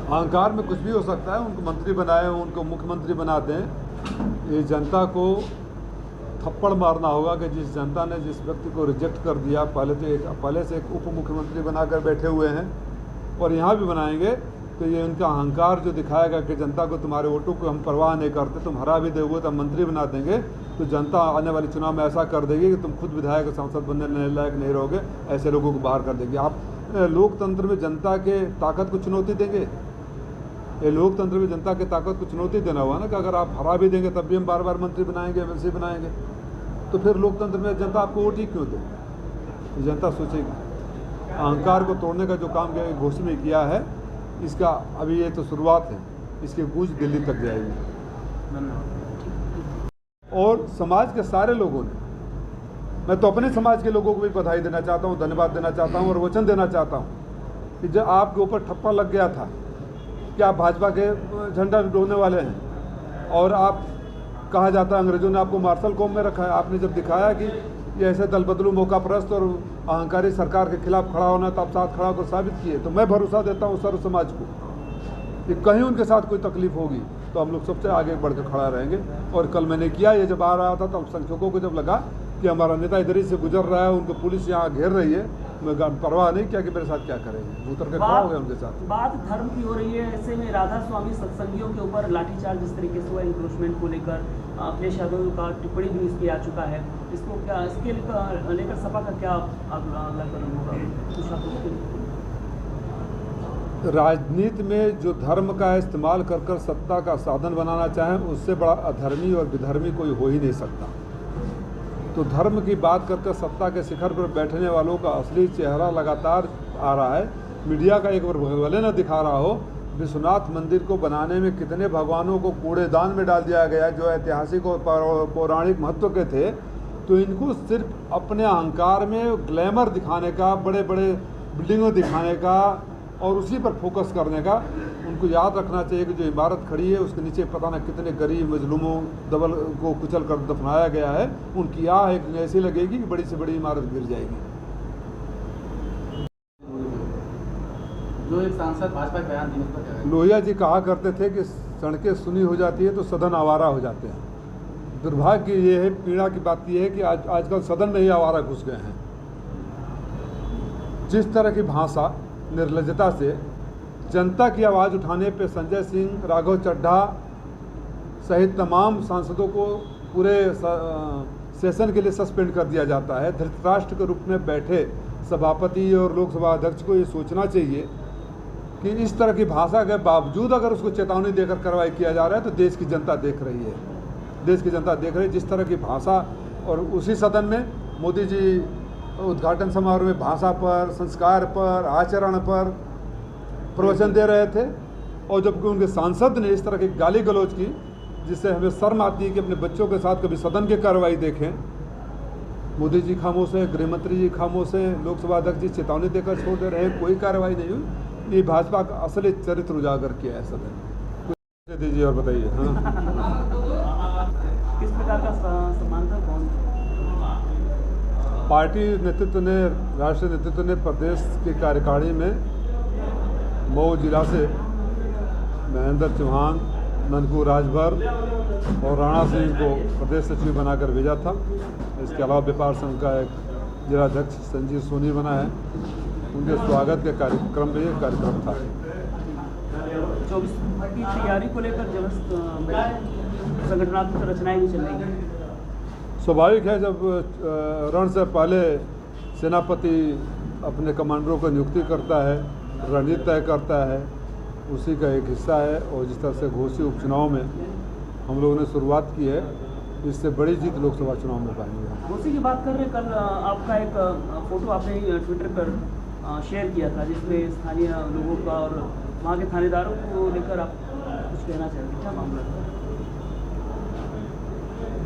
अहंकार में कुछ भी हो सकता है। उनको मंत्री बनाए, उनको मुख्यमंत्री बना दें। ये जनता को थप्पड़ मारना होगा कि जिस जनता ने जिस व्यक्ति को रिजेक्ट कर दिया, पहले से एक उप मुख्यमंत्री बनाकर बैठे हुए हैं और यहाँ भी बनाएंगे, तो ये उनका अहंकार जो दिखाएगा कि जनता को तुम्हारे वोटों को हम परवाह नहीं करते, तुम हरा भी दोगे तो हम मंत्री बना देंगे, तो जनता आने वाले चुनाव में ऐसा कर देगी कि तुम खुद विधायक सांसद बनने लायक नहीं रहोगे, ऐसे लोगों को बाहर कर देगी। आप लोकतंत्र में जनता के ताकत को चुनौती देंगे? ये लोकतंत्र में जनता की ताकत को चुनौती देना हुआ ना कि अगर आप हरा भी देंगे तब भी हम बार बार मंत्री बनाएंगे, एमएलसी बनाएंगे, तो फिर लोकतंत्र में जनता आपको वोट ही क्यों दे? ये जनता सोचेगी। अहंकार को तोड़ने का जो काम घोषणा में किया है, इसका अभी ये तो शुरुआत है, इसकी गूंज दिल्ली तक जाएगी। और समाज के सारे लोगों ने, मैं तो अपने समाज के लोगों को भी बधाई देना चाहता हूँ, धन्यवाद देना चाहता हूँ और वचन देना चाहता हूँ कि जब आपके ऊपर ठप्पा लग गया था कि आप भाजपा के झंडा ढोने वाले हैं और आप कहा जाता है अंग्रेजों ने आपको मार्शल कॉम में रखा है, आपने जब दिखाया कि ये ऐसे दल बदलू मौकापरस्त और अहंकारी सरकार के खिलाफ खड़ा होना, तो आप साथ खड़ा होकर साबित किए। तो मैं भरोसा देता हूँ सर्व समाज को कि कहीं उनके साथ कोई तकलीफ होगी तो हम लोग सबसे आगे बढ़कर खड़ा रहेंगे। और कल मैंने किया, ये जब आ रहा था तो अल्पसंख्यकों को जब लगा कि हमारा नेता इधर ही से गुजर रहा है, उनको पुलिस यहाँ घेर रही है, मैं परवाह नहीं किया कि मेरे साथ क्या करेंगे, उतर के खड़ा हो गया उनके साथ। बात धर्म की हो रही है, ऐसे में राधा स्वामी सत्संगियों के ऊपर लाठीचार्ज जिस तरीके से हुआ, इंक्रोचमेंट को लेकर अखिलेश यादव का टिप्पणी भी इस पर आ चुका है, इसको क्या, इसके लेकर सपा का क्या अगला कदम होगा? राजनीति में जो धर्म का इस्तेमाल कर कर सत्ता का साधन बनाना चाहें, उससे बड़ा अधर्मी और विधर्मी कोई हो ही नहीं सकता। तो धर्म की बात करके सत्ता के शिखर पर बैठने वालों का असली चेहरा लगातार आ रहा है। मीडिया का एक बार भले न दिखा रहा हो, विश्वनाथ मंदिर को बनाने में कितने भगवानों को कूड़ेदान में डाल दिया गया जो ऐतिहासिक और पौराणिक महत्व के थे। तो इनको सिर्फ अपने अहंकार में ग्लैमर दिखाने का, बड़े बड़े बिल्डिंगों दिखाने का और उसी पर फोकस करने का, उनको याद रखना चाहिए कि जो इमारत खड़ी है उसके नीचे पता न कितने गरीब मजलूमों दबल को कुचल कर दफनाया गया है। उनकी आह एक ऐसी लगेगी कि बड़ी से बड़ी इमारत गिर जाएगी। जो एक सांसद भाजपा बयान देने पर लोहिया जी कहा करते थे कि सड़कें सुनी हो जाती है तो सदन आवारा हो जाते हैं। दुर्भाग्य ये है, पीड़ा की बात ये है कि आजकल सदन में ही आवारा घुस गए हैं। जिस तरह की भाषा निर्लज्जता से जनता की आवाज़ उठाने पे संजय सिंह, राघव चड्ढा सहित तमाम सांसदों को पूरे सेशन के लिए सस्पेंड कर दिया जाता है। धृतराष्ट्र के रूप में बैठे सभापति और लोकसभा अध्यक्ष को ये सोचना चाहिए कि इस तरह की भाषा के बावजूद अगर उसको चेतावनी देकर कार्रवाई किया जा रहा है तो देश की जनता देख रही है, देश की जनता देख रही है। जिस तरह की भाषा, और उसी सदन में मोदी जी उद्घाटन समारोह में भाषा पर, संस्कार पर, आचरण पर प्रवचन दे रहे थे, और जबकि उनके सांसद ने इस तरह की गाली गलौज की जिससे हमें शर्म आती है कि अपने बच्चों के साथ कभी सदन की कार्रवाई देखें। मोदी जी खामोश है, गृहमंत्री जी खामोश है, लोकसभा अध्यक्ष जी चेतावनी देकर छोड़ दे रहे हैं, कोई कार्रवाई नहीं हुई। ये भाजपा का असली चरित्र उजागर किया है सदन। कुछ दीजिए और बताइए। हाँ, किस प्रकार का सम्मान था? कौन पार्टी नेतृत्व ने, राष्ट्रीय नेतृत्व ने प्रदेश की कार्यकारिणी में मऊ जिला से महेंद्र चौहान, ननकू राजभर और राणा सिंह को प्रदेश सचिव बनाकर भेजा था। इसके अलावा व्यापार संघ का एक जिलाध्यक्ष संजीव सोनी बना है। उनके स्वागत के कार्यक्रम में ये कार्यक्रम था। 24 की तैयारी को लेकर संगठनात्मक रचनाएं भी चल रही हैं। स्वाभाविक है, जब रण से पहले सेनापति अपने कमांडरों को नियुक्ति करता है, रणनीति तय करता है, उसी का एक हिस्सा है। और जिस तरह से घोषित उपचुनाव में हम लोगों ने शुरुआत की है, इससे बड़ी जीत लोकसभा चुनाव में पाएंगे। घोषी की बात कर रहे हैं, कल आपका एक फोटो आपने ट्विटर पर शेयर किया था जिसमें स्थानीय लोगों का और वहाँ के थानेदारों को लेकर आप कुछ कहना चाहेंगे, क्या मामला है?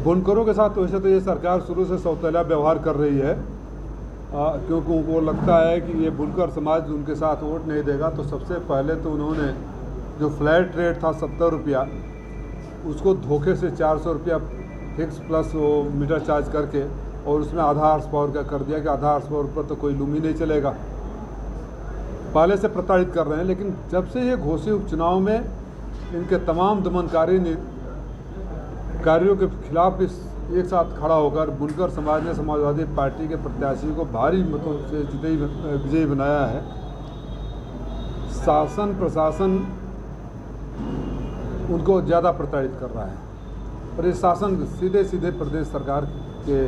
बुनकरों के साथ वैसे तो ये सरकार शुरू से सौतेला व्यवहार कर रही है, क्योंकि उनको लगता है कि ये बुनकर समाज उनके साथ वोट नहीं देगा। तो सबसे पहले तो उन्होंने जो फ्लैट रेट था 70 रुपया, उसको धोखे से 400 रुपया फिक्स प्लस वो मीटर चार्ज करके, और उसमें आधा हार्स पावर का कर दिया कि आधा हार्स पावर पर तो कोई लूम ही नहीं चलेगा। पहले से प्रताड़ित कर रहे हैं। लेकिन जब से ये घोसी उपचुनाव में इनके तमाम दमनकारी कार्यों के खिलाफ एक साथ खड़ा होकर बुनकर समाज ने समाजवादी पार्टी के प्रत्याशी को भारी मतों से विजयी बनाया है, शासन प्रशासन उनको ज़्यादा प्रताड़ित कर रहा है। और ये शासन सीधे सीधे प्रदेश सरकार के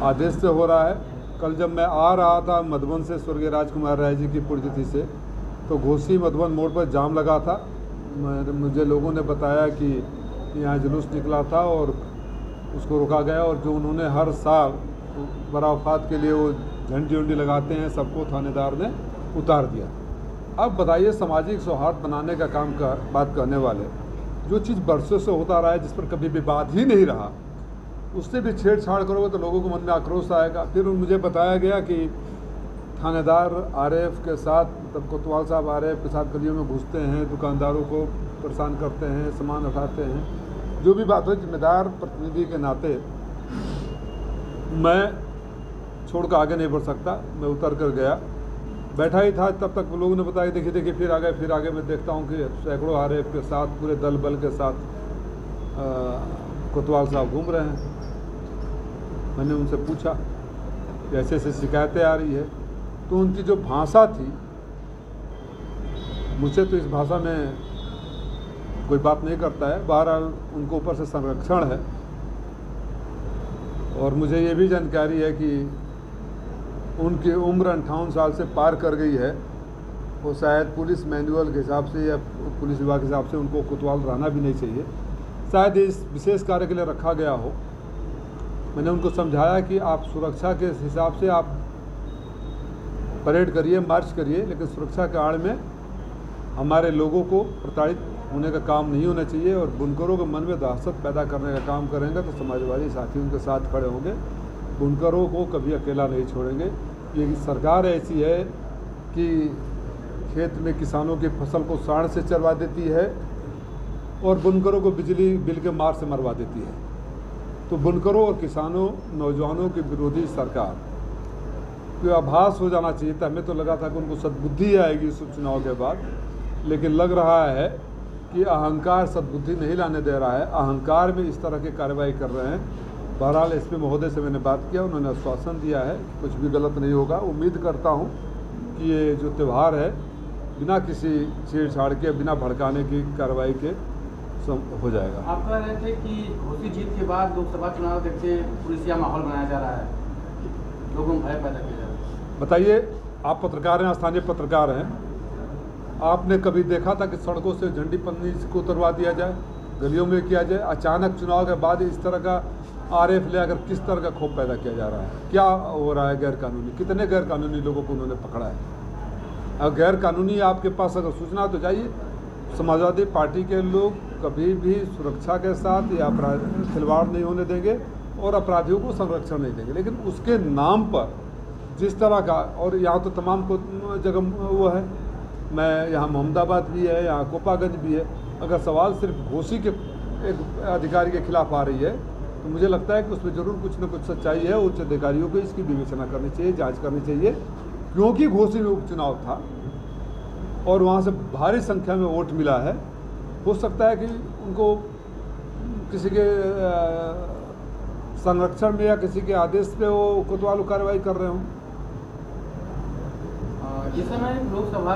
आदेश से हो रहा है। कल जब मैं आ रहा था मधुबन से स्वर्गीय राजकुमार राय जी की पुण्यतिथि से, तो घोसी मधुबन मोड़ पर जाम लगा था। मुझे लोगों ने बताया कि यहाँ जुलूस निकला था और उसको रोका गया, और जो उन्होंने हर साल बराफात के लिए वो झंडी उंडी लगाते हैं, सबको थानेदार ने उतार दिया। अब बताइए, सामाजिक सौहार्द बनाने का काम का बात करने वाले, जो चीज़ बरसों से होता रहा है, जिस पर कभी विवाद ही नहीं रहा, उससे भी छेड़छाड़ करोगे तो लोगों को मन में आक्रोश आएगा। फिर मुझे बताया गया कि थानेदार आरएफ के साथ, मतलब कोतवाल साहब आरएफ के साथ गलियों में घुसते हैं, दुकानदारों को परेशान करते हैं, सामान उठाते हैं। जो भी बात हो, जिम्मेदार प्रतिनिधि के नाते मैं छोड़ कर आगे नहीं बढ़ सकता। मैं उतर कर गया, बैठा ही था, तब तक लोगों ने बताया देखिए देखिए, फिर आगे मैं देखता हूँ कि सैकड़ों आरएफ के साथ, पूरे दल बल के साथ कोतवाल साहब घूम रहे हैं। मैंने उनसे पूछा कि ऐसे ऐसे शिकायतें आ रही है, तो उनकी जो भाषा थी, मुझसे तो इस भाषा में कोई बात नहीं करता है, बहरहाल उनको ऊपर से संरक्षण है। और मुझे ये भी जानकारी है कि उनकी उम्र 58 साल से पार कर गई है। वो शायद पुलिस मैनुअल के हिसाब से या पुलिस विभाग के हिसाब से उनको कोतवाल रहना भी नहीं चाहिए, शायद इस विशेष कार्य के लिए रखा गया हो। मैंने उनको समझाया कि आप सुरक्षा के हिसाब से आप परेड करिए, मार्च करिए, लेकिन सुरक्षा के आड़ में हमारे लोगों को प्रताड़ित होने का काम नहीं होना चाहिए। और बुनकरों के मन में दहशत पैदा करने का काम करेंगे तो समाजवादी साथी उनके साथ खड़े होंगे। बुनकरों को कभी अकेला नहीं छोड़ेंगे। ये सरकार ऐसी है कि खेत में किसानों की फसल को सांड से चरवा देती है और बुनकरों को बिजली बिल के मार से मरवा देती है। तो बुनकरों और किसानों, नौजवानों की विरोधी सरकार को आभास हो जाना चाहिए था। हमें तो लगा था कि उनको सद्बुद्धि आएगी इस चुनाव के बाद, लेकिन लग रहा है कि अहंकार सद्बुद्धि नहीं लाने दे रहा है। अहंकार में इस तरह की कार्रवाई कर रहे हैं। बहरहाल एसपी महोदय से मैंने बात किया, उन्होंने आश्वासन दिया है कि कुछ भी गलत नहीं होगा। उम्मीद करता हूं कि ये जो त्यौहार है बिना किसी छेड़छाड़ के, बिना भड़काने की कार्रवाई के हो जाएगा। आप कह रहे थे कि घोसी जीत के बाद लोकसभा चुनाव देखते पुलिसिया माहौल बनाया जा रहा है, लोगों में भय पैदा किया जा रहा है। बताइए, आप पत्रकार हैं, स्थानीय पत्रकार हैं, आपने कभी देखा था कि सड़कों से झंडी पन्नी को उतरवा दिया जाए, गलियों में किया जाए? अचानक चुनाव के बाद इस तरह का आरएफ ले आकर किस तरह का खौफ पैदा किया जा रहा है? क्या हो रहा है गैरकानूनी? कितने गैरकानूनी लोगों को उन्होंने पकड़ा है? अगर गैरकानूनी आपके पास अगर सूचना तो जाइए। समाजवादी पार्टी के लोग कभी भी सुरक्षा के साथ या खिलवाड़ नहीं होने देंगे और अपराधियों को संरक्षण नहीं देंगे, लेकिन उसके नाम पर जिस तरह का, और यहाँ तो तमाम जगह वो है, मैं यहाँ मोहम्मदाबाद भी है, यहाँ कोपागंज भी है। अगर सवाल सिर्फ घोसी के एक अधिकारी के खिलाफ आ रही है तो मुझे लगता है कि उसमें ज़रूर कुछ न कुछ सच्चाई है। उच्च अधिकारियों को इसकी विवेचना करनी चाहिए, जांच करनी चाहिए, क्योंकि घोसी में उपचुनाव था और वहाँ से भारी संख्या में वोट मिला है। हो सकता है कि उनको किसी के संरक्षण में या किसी के आदेश पे वो कोतवाल कार्रवाई कर रहे हों। इस समय लोकसभा